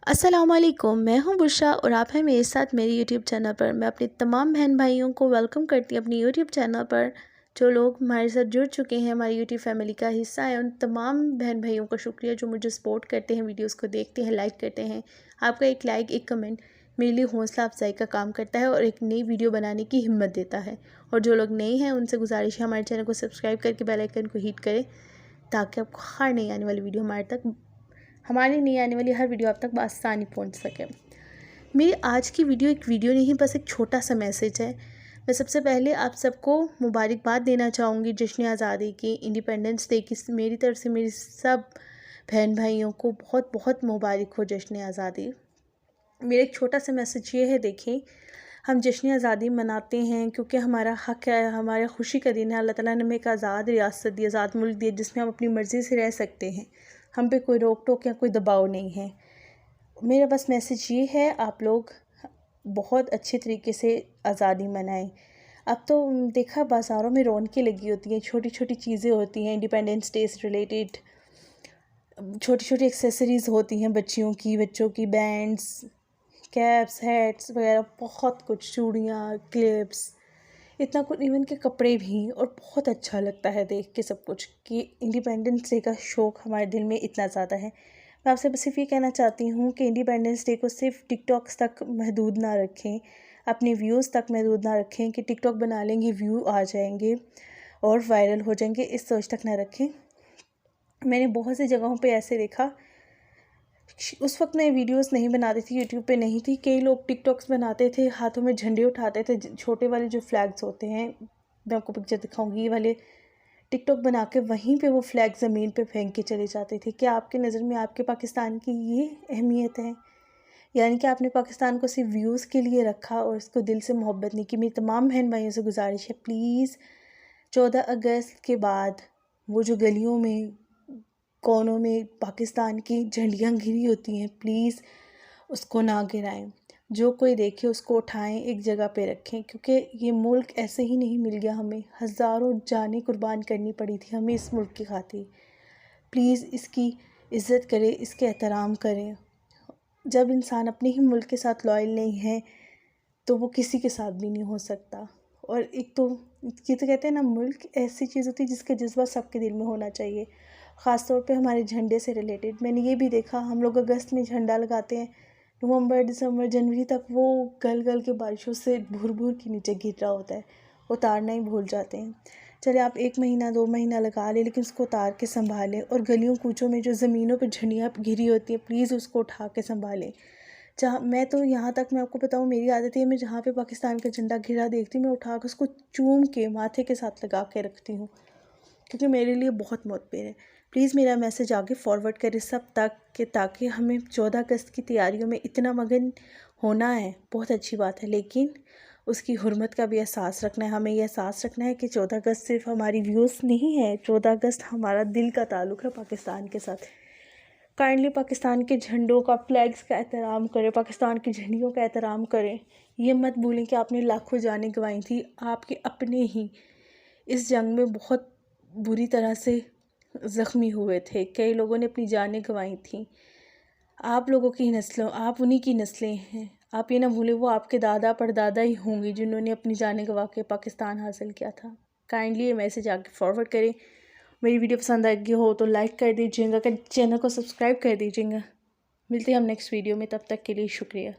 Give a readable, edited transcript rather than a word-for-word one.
अस्सलामुअलैकुम, मैं हूं बुशरा और आप हैं मेरे साथ मेरे यूट्यूब चैनल पर। मैं अपने तमाम बहन भाइयों को वेलकम करती हूं अपनी यूट्यूब चैनल पर। जो लोग हमारे साथ जुड़ चुके हैं, हमारी यूट्यूब फैमिली का हिस्सा है, उन तमाम बहन भाइयों का शुक्रिया जो मुझे सपोर्ट करते हैं, वीडियोस को देखते हैं, लाइक करते हैं। आपका एक लाइक, एक कमेंट मेरे लिए हौसला अफजाई का काम करता है और एक नई वीडियो बनाने की हिम्मत देता है। और जो लोग नए हैं उनसे गुजारिश है हमारे चैनल को सब्सक्राइब करके बेल आइकन को हिट करें ताकि आपको हर नई आने वाली वीडियो हमारी नई आने वाली हर वीडियो आप तक आसानी पहुंच सके। मेरी आज की वीडियो एक वीडियो नहीं, बस एक छोटा सा मैसेज है। मैं सबसे पहले आप सबको मुबारकबाद देना चाहूँगी जश्न आज़ादी की, इंडिपेंडेंस डे की। मेरी तरफ से मेरी सब बहन भाइयों को बहुत बहुत मुबारक हो जश्न आज़ादी। मेरा एक छोटा सा मैसेज ये है, देखें हम जश्न आज़ादी मनाते हैं क्योंकि हमारा हक़ है, हमारा खुशी का दिन है। अल्लाह ताला ने हमें एक आज़ाद रियासत दी, आज़ाद मुल्क दिया जिसमें हम अपनी मर्ज़ी से रह सकते हैं। हम पे कोई रोक टोक या कोई दबाव नहीं है। मेरा बस मैसेज ये है, आप लोग बहुत अच्छे तरीके से आज़ादी मनाएं। अब तो देखा बाज़ारों में रौनकें लगी होती हैं, छोटी छोटी चीज़ें होती हैं इंडिपेंडेंस डे से रिलेटेड, छोटी छोटी एक्सेसरीज़ होती हैं बच्चियों की, बच्चों की, बैंड्स, कैप्स, हैट्स वगैरह, बहुत कुछ, चूड़ियाँ, क्लिप्स, इतना कुछ, इवन के कपड़े भी। और बहुत अच्छा लगता है देख के सब कुछ कि इंडिपेंडेंस डे का शौक़ हमारे दिल में इतना ज़्यादा है। मैं आपसे बस सिर्फ ये कहना चाहती हूँ कि इंडिपेंडेंस डे को सिर्फ टिकटॉक्स तक महदूद ना रखें, अपने व्यूज़ तक महदूद ना रखें कि टिकटॉक बना लेंगे, व्यू आ जाएंगे और वायरल हो जाएंगे, इस सोच तक ना रखें। मैंने बहुत सी जगहों पे ऐसे देखा, उस वक्त मैं वीडियोस नहीं बनाती थी, यूट्यूब पे नहीं थी, कई लोग टिकटॉक्स बनाते थे, हाथों में झंडे उठाते थे, छोटे वाले जो फ्लैग्स होते हैं, मैं आपको पिक्चर दिखाऊंगी, ये वाले टिकटॉक बना के वहीं पे वो फ्लैग ज़मीन पे फेंक के चले जाते थे। क्या आपके नज़र में आपके पाकिस्तान की ये अहमियत है? यानी कि आपने पाकिस्तान को सिर्फ व्यूज़ के लिए रखा और इसको दिल से मोहब्बत नहीं की। मेरी तमाम बहन भाइयों से गुजारिश है, प्लीज़ 14 अगस्त के बाद वो जो गलियों में, कोनों में पाकिस्तान की झंडियाँ घिरी होती हैं, प्लीज़ उसको ना गिराएं। जो कोई देखे उसको उठाएं, एक जगह पे रखें, क्योंकि ये मुल्क ऐसे ही नहीं मिल गया हमें, हज़ारों जानें कुर्बान करनी पड़ी थी हमें इस मुल्क की खातिर। प्लीज़ इसकी इज़्ज़त करें, इसके एहतराम करें। जब इंसान अपने ही मुल्क के साथ लॉयल नहीं है तो वो किसी के साथ भी नहीं हो सकता। और एक तो ये तो कहते हैं ना, मुल्क ऐसी चीज़ होती है जिसका जज्बा सबके दिल में होना चाहिए, ख़ास तौर पे हमारे झंडे से रिलेटेड। मैंने ये भी देखा, हम लोग अगस्त में झंडा लगाते हैं, नवंबर, दिसंबर, जनवरी तक वो गल गल के बारिशों से भूर भूर के नीचे गिर रहा होता है, उतारना ही भूल जाते हैं। चले आप 1 महीना 2 महीना लगा लें, लेकिन उसको उतार के संभालें। और गलियों कूचों में जो ज़मीनों पर झंडियाँ घिरी होती हैं, प्लीज़ उसको उठा के संभालें। जहाँ मैं तो यहाँ तक मैं आपको बताऊँ, मेरी आदत है, मैं जहाँ पे पाकिस्तान का झंडा घिरा देखती हूँ, मैं उठा के उसको चूम के माथे के साथ लगा के रखती हूँ, क्योंकि मेरे लिए बहुत मोहब्बत है। प्लीज़ मेरा मैसेज आगे फॉरवर्ड करें सब तक कि ताकि हमें 14 अगस्त की तैयारियों में इतना मगन होना है, बहुत अच्छी बात है, लेकिन उसकी हुर्मत का भी एहसास रखना है। हमें यह एहसास रखना है कि 14 अगस्त सिर्फ हमारी व्यूज़ नहीं है, 14 अगस्त हमारा दिल का ताल्लुक़ है पाकिस्तान के साथ। काइंडली पाकिस्तान के झंडों का, फ्लैग्स का एहतराम करें, पाकिस्तान की झंडियों का एहतराम करें। ये मत भूलें कि आपने लाखों जानें गंवाई थी, आपके अपने ही इस जंग में बहुत बुरी तरह से ज़ख्मी हुए थे, कई लोगों ने अपनी जानें गंवाई थी। आप लोगों की नस्लों, आप उन्हीं की नस्लें हैं। आप ये ना भूलें, वो आपके दादा परदादा ही होंगे जिन्होंने अपनी जानें गंवा के पाकिस्तान हासिल किया था। काइंडली ये मैसेज आगे फॉरवर्ड करें। मेरी वीडियो पसंद आएगी हो तो लाइक कर दीजिएगा, चैनल को सब्सक्राइब कर दीजिएगा। मिलते हैं हम नेक्स्ट वीडियो में, तब तक के लिए शुक्रिया।